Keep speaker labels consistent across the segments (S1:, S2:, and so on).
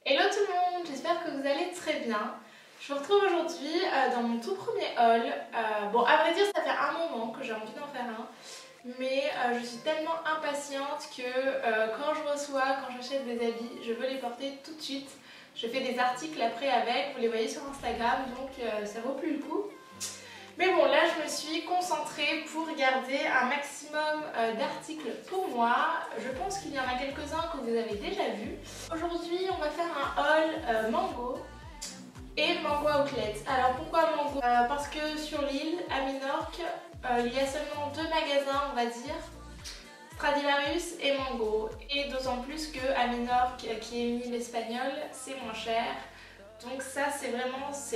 S1: Hello tout le monde, j'espère que vous allez très bien. Je vous retrouve aujourd'hui dans mon tout premier haul. Bon, à vrai dire, ça fait un moment que j'ai envie d'en faire un, mais je suis tellement impatiente que quand je reçois, quand j'achète des habits, je veux les porter tout de suite. Je fais des articles après avec, vous les voyez sur Instagram, donc ça vaut plus le coup. Mais bon, là je me suis concentrée pour garder un maximum d'articles pour moi. Je pense qu'il y en a quelques-uns que vous avez déjà vus. Aujourd'hui, on va faire un haul Mango et Mango Outlet. Alors pourquoi Mango? Parce que sur l'île, à Minorque, il y a seulement deux magasins, on va dire, Stradivarius et Mango. Et d'autant plus que à Minorque, qui est une île espagnole, c'est moins cher. Donc ça c'est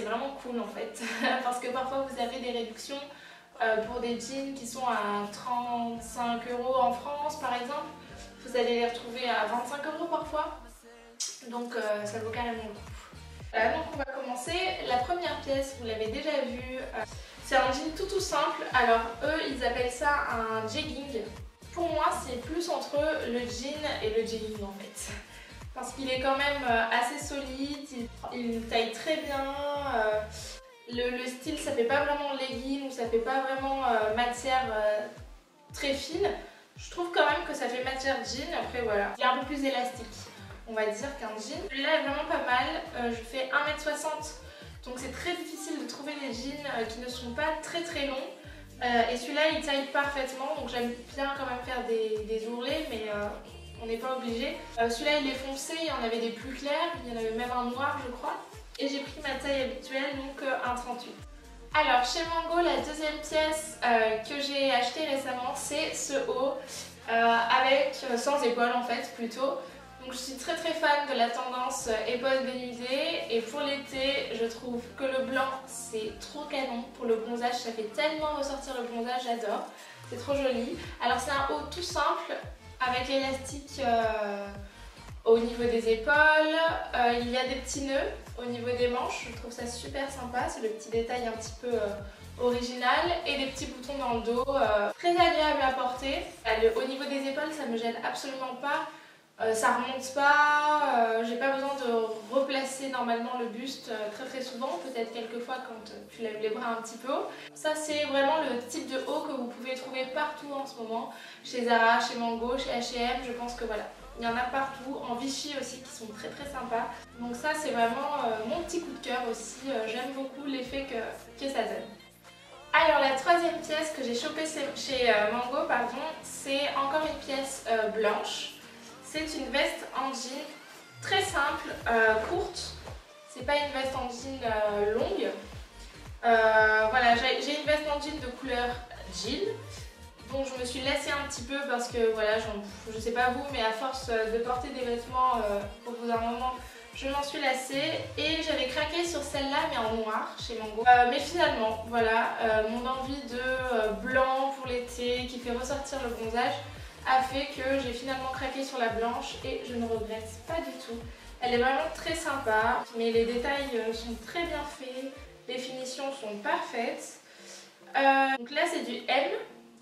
S1: vraiment cool en fait parce que parfois vous avez des réductions pour des jeans qui sont à 35 € en France par exemple. Vous allez les retrouver à 25 € parfois. Donc ça vaut carrément le coup. Voilà, donc on va commencer. La première pièce, vous l'avez déjà vue, c'est un jean tout simple. Alors eux ils appellent ça un jegging. Pour moi c'est plus entre le jean et le jegging en fait. Parce qu'il est quand même assez solide, il taille très bien, le style ça fait pas vraiment legging ou ça fait pas vraiment matière très fine. Je trouve quand même que ça fait matière jean, après voilà. Il est un peu plus élastique, on va dire, qu'un jean. Celui-là est vraiment pas mal, je fais 1m60, donc c'est très difficile de trouver des jeans qui ne sont pas très longs. Et celui-là il taille parfaitement, donc j'aime bien quand même faire des ourlets, mais on n'est pas obligé. Celui-là il est foncé, il y en avait des plus clairs, il y en avait même un noir je crois. Et j'ai pris ma taille habituelle, donc 1,38. Alors chez Mango, la deuxième pièce que j'ai achetée récemment, c'est ce haut avec sans épaules en fait plutôt. Donc je suis très fan de la tendance épaules dénudées et pour l'été je trouve que le blanc c'est trop canon. Pour le bronzage ça fait tellement ressortir le bronzage, j'adore. C'est trop joli. Alors c'est un haut tout simple avec l'élastique au niveau des épaules. Il y a des petits nœuds au niveau des manches, je trouve ça super sympa. C'est le petit détail un petit peu original et des petits boutons dans le dos, très agréable à porter. Au niveau des épaules ça me gêne absolument pas. Ça remonte pas, j'ai pas besoin de replacer normalement le buste très souvent, peut-être quelques fois quand tu lèves les bras un petit peu haut. Ça c'est vraiment le type de haut que vous pouvez trouver partout en ce moment, chez Zara, chez Mango, chez H&M, je pense que voilà. Il y en a partout, en Vichy aussi qui sont très sympas. Donc ça c'est vraiment mon petit coup de cœur aussi, j'aime beaucoup l'effet que ça donne. Alors la troisième pièce que j'ai chopée chez Mango, c'est encore une pièce blanche. C'est une veste en jean très simple, courte. C'est pas une veste en jean longue. Voilà, j'ai une veste en jean de couleur jean. Bon, je me suis lassée un petit peu parce que voilà, je sais pas vous, mais à force de porter des vêtements au bout d'un moment, je m'en suis lassée. Et j'avais craqué sur celle-là, mais en noir chez Mango. Mais finalement, voilà, mon envie de blanc pour l'été qui fait ressortir le bronzage a fait que j'ai finalement craqué sur la blanche et je ne regrette pas du tout. Elle est vraiment très sympa, mais les détails sont très bien faits, les finitions sont parfaites. Donc là c'est du M,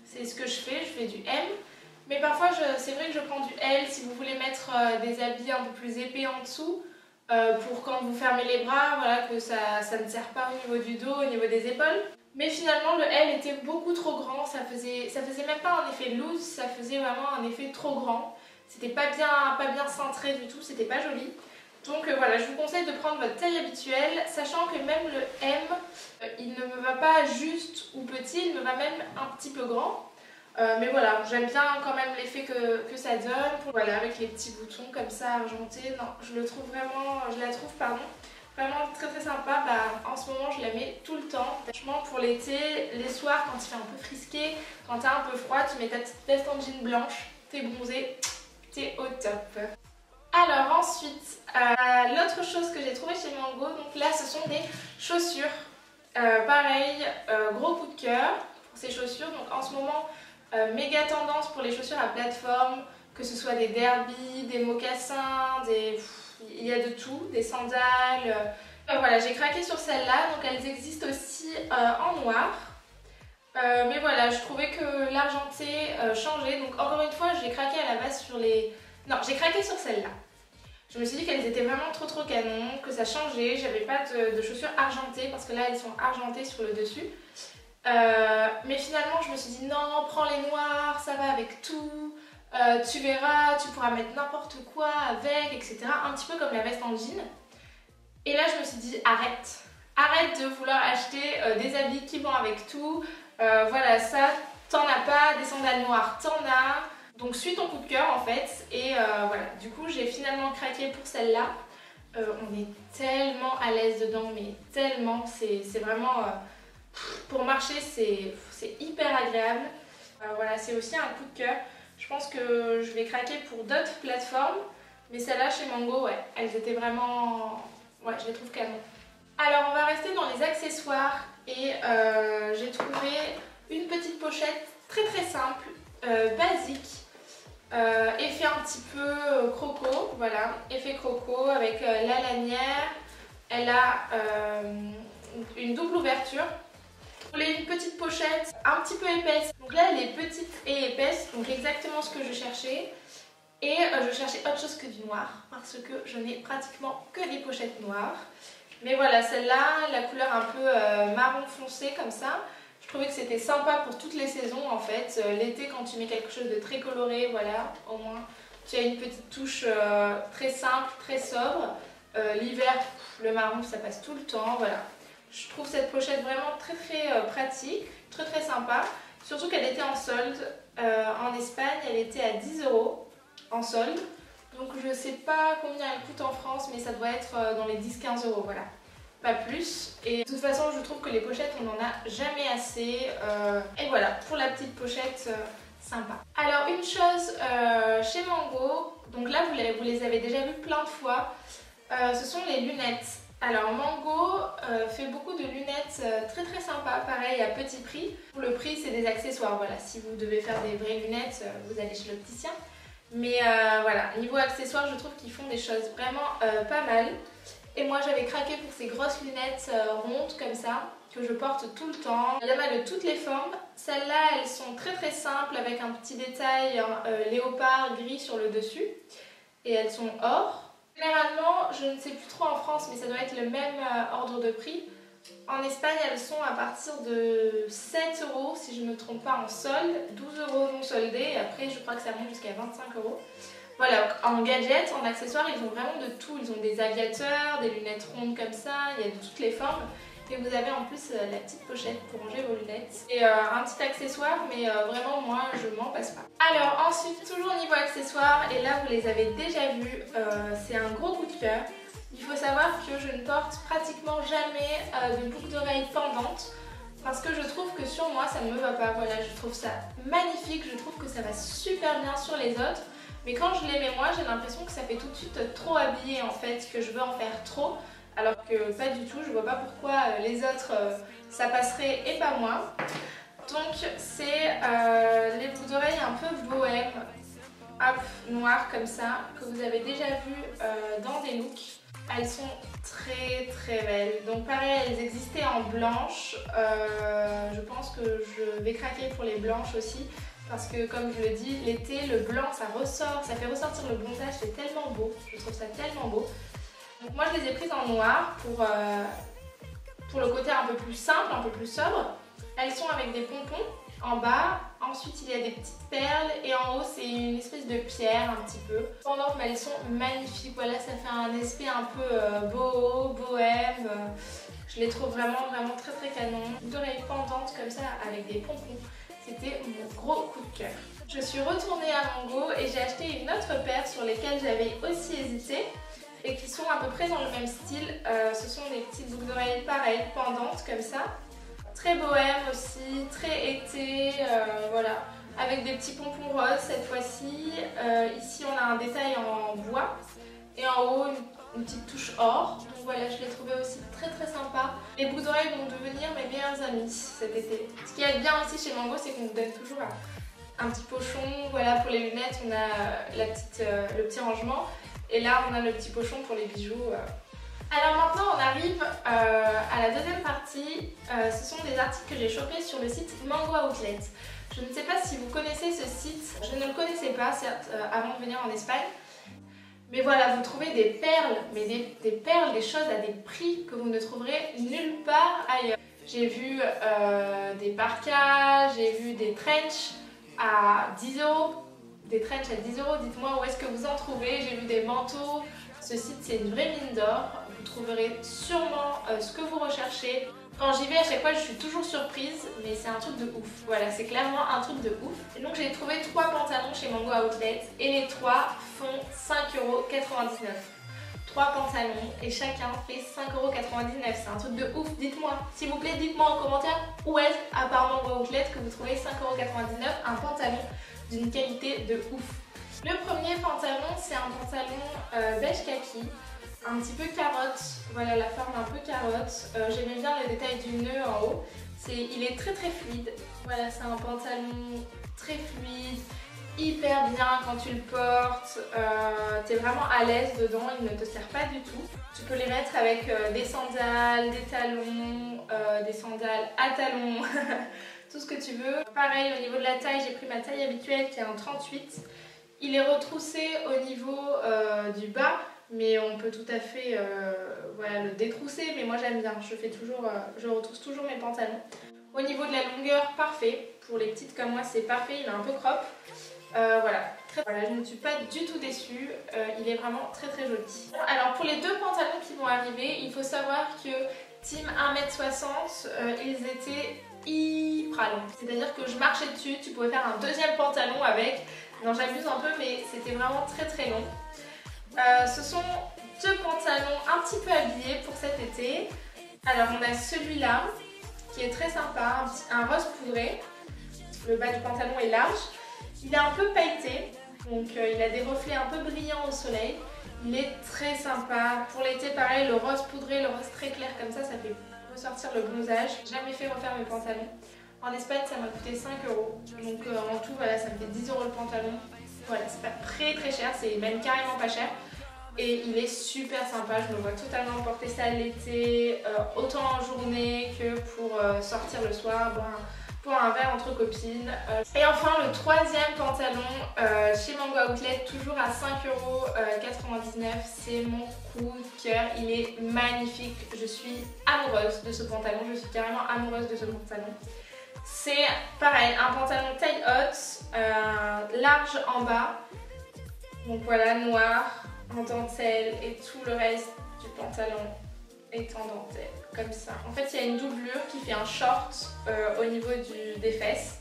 S1: c'est ce que je fais du M. Mais parfois c'est vrai que je prends du L si vous voulez mettre des habits un peu plus épais en dessous. Pour quand vous fermez les bras, voilà, que ça ne serre pas au niveau du dos, au niveau des épaules. Mais finalement le L était beaucoup trop grand, ça faisait même pas un effet loose, ça faisait vraiment un effet trop grand. C'était pas bien cintré du tout, c'était pas joli. Donc voilà, je vous conseille de prendre votre taille habituelle, sachant que même le M, il ne me va pas juste ou petit, il me va même un petit peu grand. Mais voilà, j'aime bien quand même l'effet que ça donne. Voilà, avec les petits boutons comme ça argentés, non, je la trouve vraiment très sympa. En ce moment je la mets tout le temps. Franchement pour l'été, les soirs quand il fait un peu frisqué, quand t'as un peu froid, tu mets ta petite veste en jean blanche, t'es bronzé, t'es au top. Alors ensuite, l'autre chose que j'ai trouvé chez Mango, donc là ce sont des chaussures. Pareil, gros coup de cœur pour ces chaussures. Donc en ce moment, méga tendance pour les chaussures à plateforme, que ce soit des derbies, des mocassins, il y a de tout, des sandales. Voilà, j'ai craqué sur celles-là, donc elles existent aussi en noir. Mais voilà, je trouvais que l'argenté changeait, donc encore une fois j'ai craqué à la base sur les... Non, j'ai craqué sur celle-là. Je me suis dit qu'elles étaient vraiment trop canon, que ça changeait. J'avais pas de chaussures argentées parce que là elles sont argentées sur le dessus. Mais finalement je me suis dit non, prends les noirs, ça va avec tout. Tu verras, tu pourras mettre n'importe quoi avec, etc. Un petit peu comme la veste en jean. Et là je me suis dit arrête. Arrête de vouloir acheter des habits qui vont avec tout. Voilà, ça, t'en as pas, des sandales noires, t'en as. Donc suis ton coup de cœur en fait. Et voilà, du coup j'ai finalement craqué pour celle-là. On est tellement à l'aise dedans, mais tellement, c'est vraiment... pour marcher, c'est hyper agréable. Voilà, c'est aussi un coup de cœur. Je pense que je vais craquer pour d'autres plateformes. Mais celle-là chez Mango, ouais, elles étaient vraiment... Ouais, je les trouve canon. Alors on va rester dans les accessoires et j'ai trouvé une petite pochette très simple, basique, effet un petit peu croco, voilà, effet croco avec la lanière. Elle a une double ouverture. Je voulais une petite pochette un petit peu épaisse, donc là elle est petite et épaisse, donc exactement ce que je cherchais. Et je cherchais autre chose que du noir parce que je n'ai pratiquement que des pochettes noires. Mais voilà, celle-là, la couleur un peu marron foncé comme ça, je trouvais que c'était sympa pour toutes les saisons en fait. L'été, quand tu mets quelque chose de très coloré, voilà, au moins tu as une petite touche très simple, très sobre. L'hiver, le marron, ça passe tout le temps, voilà. Je trouve cette pochette vraiment très pratique, très sympa. Surtout qu'elle était en solde. En Espagne, elle était à 10 € en solde. Donc je sais pas combien elle coûte en France, mais ça doit être dans les 10-15 €, voilà. Pas plus. Et de toute façon, je trouve que les pochettes, on n'en a jamais assez. Et voilà, pour la petite pochette sympa. Alors une chose chez Mango, donc là vous les avez déjà vues plein de fois, ce sont les lunettes. Alors Mango fait beaucoup de lunettes très sympas, pareil à petit prix. Pour le prix, c'est des accessoires, voilà. Si vous devez faire des vraies lunettes, vous allez chez l'opticien. Mais voilà, niveau accessoires, je trouve qu'ils font des choses vraiment pas mal. Et moi j'avais craqué pour ces grosses lunettes rondes comme ça, que je porte tout le temps. Il y en a de toutes les formes. Celles-là, elles sont très simples avec un petit détail léopard gris sur le dessus. Et elles sont or. Généralement, je ne sais plus trop en France, mais ça doit être le même ordre de prix. En Espagne, elles sont à partir de 7 € si je ne me trompe pas en solde, 12 € non soldés, et après je crois que ça monte jusqu'à 25 €. Voilà, en gadgets, en accessoires, ils ont vraiment de tout. Ils ont des aviateurs, des lunettes rondes comme ça, il y a de toutes les formes. Et vous avez en plus la petite pochette pour ranger vos lunettes. Et un petit accessoire, mais vraiment moi je m'en passe pas. Alors ensuite, toujours niveau accessoires, et là vous les avez déjà vus, c'est un gros coup de cœur. Il faut savoir que je ne porte pratiquement jamais de boucles d'oreilles pendantes parce que je trouve que sur moi ça ne me va pas. Voilà, je trouve ça magnifique, je trouve que ça va super bien sur les autres. Mais quand je les mets moi, j'ai l'impression que ça fait tout de suite trop habillé en fait, que je veux en faire trop. Alors que pas du tout, je vois pas pourquoi les autres ça passerait et pas moi. Donc c'est les boucles d'oreilles un peu bohème, hop, noires comme ça, que vous avez déjà vu dans des looks. Elles sont très belles. Donc pareil, elles existaient en blanche. Je pense que je vais craquer pour les blanches aussi. Parce que comme je le dis, l'été, le blanc ça ressort, ça fait ressortir le bronzage, c'est tellement beau. Je trouve ça tellement beau. Donc moi je les ai prises en noir pour le côté un peu plus simple, un peu plus sobre. Elles sont avec des pompons en bas, ensuite il y a des petites perles et en haut c'est une espèce de pierre un petit peu. Pendantes, mais elles sont magnifiques, voilà, ça fait un aspect un peu boho, bohème. Je les trouve vraiment très canon. D'oreilles pendantes comme ça avec des pompons, c'était mon gros coup de cœur. Je suis retournée à Mango et j'ai acheté une autre paire sur lesquelles j'avais aussi hésité et qui sont à peu près dans le même style. Ce sont des petites boucles d'oreilles pareilles, pendantes comme ça. Très bohème aussi, très été, voilà, avec des petits pompons roses cette fois-ci. Ici on a un détail en bois et en haut une petite touche or. Donc voilà, je l'ai trouvé aussi très sympa. Les boucles d'oreilles vont devenir mes meilleures amies cet été. Ce qui est bien aussi chez Mango, c'est qu'on vous donne toujours un petit pochon. Voilà, pour les lunettes on a le petit rangement et là on a le petit pochon pour les bijoux. Alors maintenant on arrive à la deuxième partie. Ce sont des articles que j'ai chopés sur le site Mango Outlet. Je ne sais pas si vous connaissez ce site, je ne le connaissais pas certes avant de venir en Espagne. Mais voilà, vous trouvez des perles, mais des perles, des choses à des prix que vous ne trouverez nulle part ailleurs. J'ai vu des parkas, j'ai vu des trench à 10 €. Des trench à 10 €, dites-moi où est-ce que vous en trouvez. J'ai vu des manteaux. Ce site, c'est une vraie mine d'or. Vous trouverez sûrement ce que vous recherchez. Quand j'y vais, à chaque fois, je suis toujours surprise, mais c'est un truc de ouf. Voilà, c'est clairement un truc de ouf. Et donc, j'ai trouvé 3 pantalons chez Mango Outlet et les 3 font 5,99 €. 3 pantalons et chacun fait 5,99 €. C'est un truc de ouf. Dites-moi, s'il vous plaît, dites-moi en commentaire où est-ce, à part Mango Outlet, que vous trouvez 5,99 € un pantalon d'une qualité de ouf. Le premier pantalon, c'est un pantalon beige kaki, un petit peu carotte, voilà la forme un peu carotte. J'aimais bien le détail du nœud en haut. Il est très très fluide, voilà c'est un pantalon très fluide, hyper bien quand tu le portes, t'es vraiment à l'aise dedans, il ne te sert pas du tout. Tu peux les mettre avec des sandales, des talons, des sandales à talons, tout ce que tu veux. Pareil au niveau de la taille, j'ai pris ma taille habituelle qui est un 38. Il est retroussé au niveau du bas, mais on peut tout à fait voilà, le détrousser, mais moi j'aime bien, je retrousse toujours mes pantalons. Au niveau de la longueur, parfait. Pour les petites comme moi, c'est parfait, il est un peu crop. Voilà, je ne suis pas du tout déçue, il est vraiment très très joli. Alors pour les 2 pantalons qui vont arriver, il faut savoir que team 1m60, ils étaient hyper longs. C'est-à-dire que je marchais dessus, tu pouvais faire un deuxième pantalon avec. Non, j'abuse un peu, mais c'était vraiment très très long. Ce sont 2 pantalons un petit peu habillés pour cet été. Alors on a celui-là qui est très sympa, un rose poudré. Le bas du pantalon est large. Il est un peu pailleté, donc il a des reflets un peu brillants au soleil. Il est très sympa. Pour l'été, pareil, le rose poudré, le rose très clair comme ça fait ressortir le bronzage. J'ai jamais fait refaire mes pantalons. En Espagne, ça m'a coûté 5 €. Donc en tout, voilà, ça me fait 10 € le pantalon. Voilà, c'est pas très très cher, c'est même carrément pas cher. Et il est super sympa, je me vois totalement porter ça l'été, autant en journée que pour sortir le soir, boire un verre entre copines. Et enfin le troisième pantalon chez Mango Outlet, toujours à 5,99 €, c'est mon coup de cœur, il est magnifique, je suis amoureuse de ce pantalon, je suis carrément amoureuse de ce pantalon. C'est pareil, un pantalon taille haute, large en bas, donc voilà, noir, en dentelle et tout le reste du pantalon est en dentelle, comme ça. En fait, il y a une doublure qui fait un short au niveau des fesses,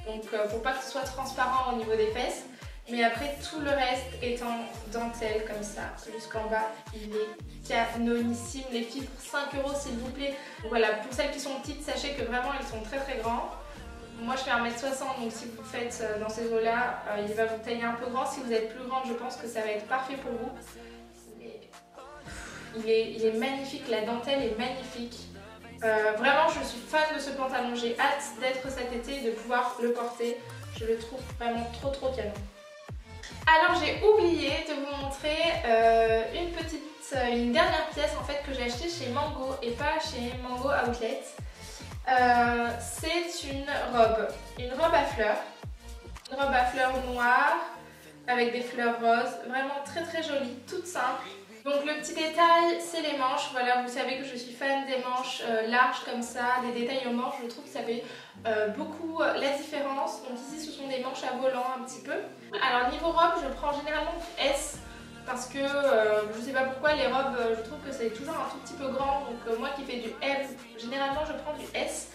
S1: donc pour pas que ce soit transparent au niveau des fesses. Mais après, tout le reste est en dentelle, comme ça, jusqu'en bas. Il est canonissime, les filles, pour 5 € s'il vous plaît. Donc voilà, pour celles qui sont petites, sachez que vraiment, ils sont très très grands. Moi, je fais 1m60, donc si vous faites dans ces eaux-là, il va vous tailler un peu grand. Si vous êtes plus grande, je pense que ça va être parfait pour vous. Mais il est magnifique, la dentelle est magnifique. Vraiment, je suis fan de ce pantalon. J'ai hâte d'être cet été et de pouvoir le porter. Je le trouve vraiment trop trop canon. Alors j'ai oublié de vous montrer une dernière pièce en fait que j'ai achetée chez Mango et pas chez Mango Outlet. C'est une robe à fleurs noires avec des fleurs roses, vraiment très très jolie, toute simple. Donc le petit détail, c'est les manches. Voilà, vous savez que je suis fan des manches larges comme ça, des détails aux manches. Je trouve que ça fait beaucoup la différence. Donc ici, ce sont des manches à volant un petit peu. Alors niveau robe, je prends généralement du S parce que je sais pas pourquoi les robes, je trouve que c'est toujours un tout petit peu grand. Donc moi qui fais du M, généralement je prends du S.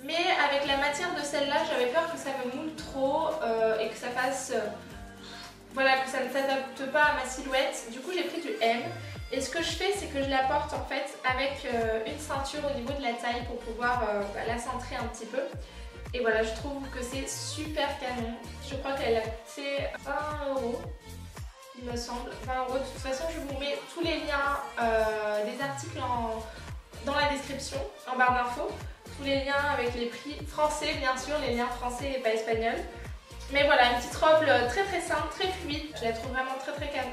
S1: Mais avec la matière de celle-là, j'avais peur que ça me moule trop et que ça fasse... voilà, que ça ne s'adapte pas à ma silhouette. Du coup, j'ai pris du M. Et ce que je fais, c'est que je la porte en fait avec une ceinture au niveau de la taille pour pouvoir la centrer un petit peu. Et voilà, je trouve que c'est super canon. Je crois qu'elle a coûté 20 €, il me semble. 20 €. De toute façon, je vous mets tous les liens des articles dans la description, en barre d'infos. Tous les liens avec les prix français, bien sûr, les liens français et pas espagnols. Mais voilà, une petite robe très très simple, très fluide. Je la trouve vraiment très très canon.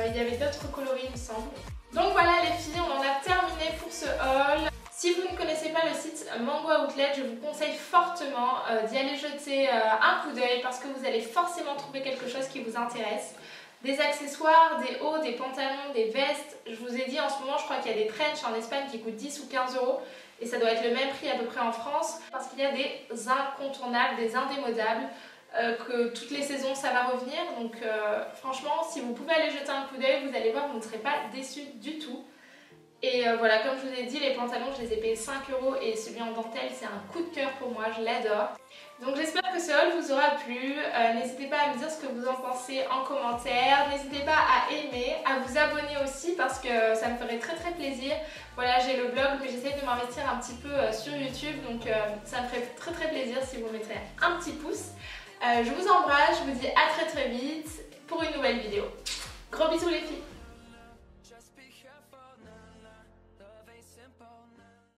S1: Il y avait d'autres coloris, il me semble. Donc voilà les filles, on en a terminé pour ce haul. Si vous ne connaissez pas le site Mango Outlet, je vous conseille fortement d'y aller jeter un coup d'œil parce que vous allez forcément trouver quelque chose qui vous intéresse. des accessoires, des hauts, des pantalons, des vestes. Je vous ai dit en ce moment, je crois qu'il y a des trench en Espagne qui coûtent 10 ou 15 euros et ça doit être le même prix à peu près en France parce qu'il y a des incontournables, des indémodables. Que toutes les saisons ça va revenir, donc franchement si vous pouvez aller jeter un coup d'œil, vous allez voir, vous ne serez pas déçus du tout. Et voilà, comme je vous ai dit, les pantalons je les ai payés 5 euros et celui en dentelle c'est un coup de cœur pour moi, je l'adore. Donc j'espère que ce haul vous aura plu, n'hésitez pas à me dire ce que vous en pensez en commentaire, n'hésitez pas à aimer, à vous abonner aussi parce que ça me ferait très très plaisir. Voilà, j'ai le blog mais j'essaie de m'investir un petit peu sur YouTube, donc ça me ferait très très plaisir si vous mettrez un petit pouce. Je vous embrasse, je vous dis à très très vite pour une nouvelle vidéo. Gros bisous les filles!